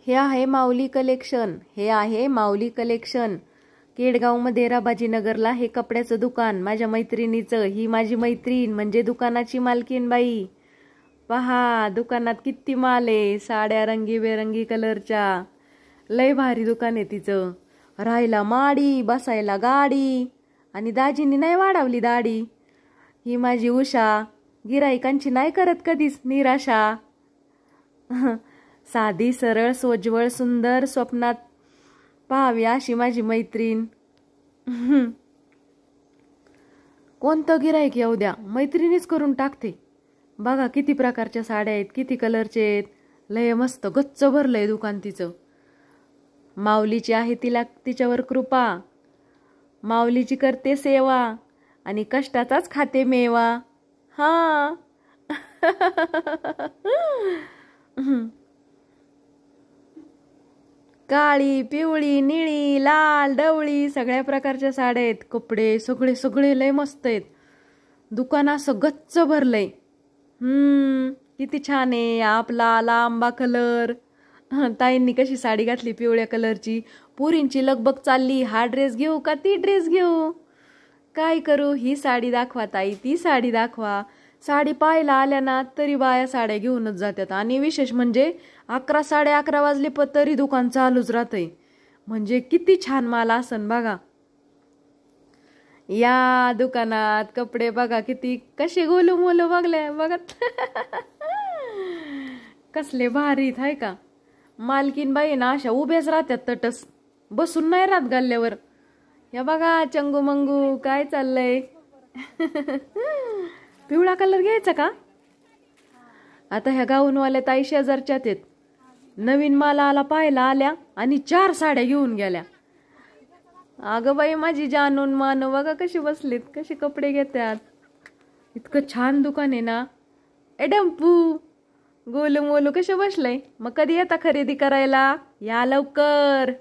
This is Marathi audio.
हे आहे माऊली कलेक्शन. हे आहे माऊली कलेक्शन. केडगावमध्ये राबाजीनगरला हे कपड्याचं दुकान माझ्या मैत्रिणीचं. ही माझी मैत्रीण म्हणजे दुकानाची मालकीन बाई. पहा दुकानात किती माल आहे, साड्या रंगीबेरंगी कलरच्या. लय भारी दुकान आहे तिचं. राहायला माडी, बसायला गाडी, आणि दाजींनी नाही वाढवली दाढी. ही माझी उषा गिराईकांची नाही करत कधीच निराशा. साधी सरळ सोज्वळ सुंदर स्वप्नात पाहावी अशी माझी मैत्रीण. कोणतं गिराईक येऊ द्या मैत्रिणीच करून टाकते. बघा किती प्रकारच्या साड्या आहेत, किती कलरचे आहेत. लय मस्त गच्च भरलंय दुकान तिचं. माऊलीची आहे तिला तिच्यावर कृपा. माऊलीची करते सेवा आणि कष्टाचाच खाते मेवा. हा. काळी, पिवळी, निळी, लाल, डवळी सगळ्या प्रकारच्या साड्या आहेत. कपडे सगळे सगळे लय मस्त आहेत. दुकान असं गच्च भरलंय. किती छान आहे. आपला लांबा कलर. ताईंनी कशी साडी घातली पिवळ्या कलरची. पुरींची लगबग चालली, हा ड्रेस घेऊ का ती ड्रेस घेऊ, काय करू, ही साडी दाखवा ताई, ती साडी दाखवा. साडी पाहायला आल्या ना तरी बाया साड्या घेऊनच जातात. आणि विशेष म्हणजे 11 11:30 वाजले पण तरी दुकान चालूच राहतंय. म्हणजे किती छान माल असन बघा. या दुकानात कपडे बघा किती कसे गोलू मोलू बघले बघत. कसले भारीत आहे का. मालकीन बाई ना अशा उभ्याच राहतात तटस, बसून नाही राहत गल्ल्यावर. या बघा चंगू मंगू काय चाललंय. पिवळा कलर घ्यायचा का. आता ह्या गाऊनवाल्या ताई शेजारच्यात आहेत. नवीन मालाला पाहायला आल्या आणि 4 साड्या घेऊन गेल्या. अगं बाई माझी जानून मानू बघा कशी बसलीत, कसे कपडे घेतात. इतकं छान दुकान आहे ना. ए डंपू गोलू मोलू कसे बसलंय. मग कधी येता खरेदी करायला. या लवकर.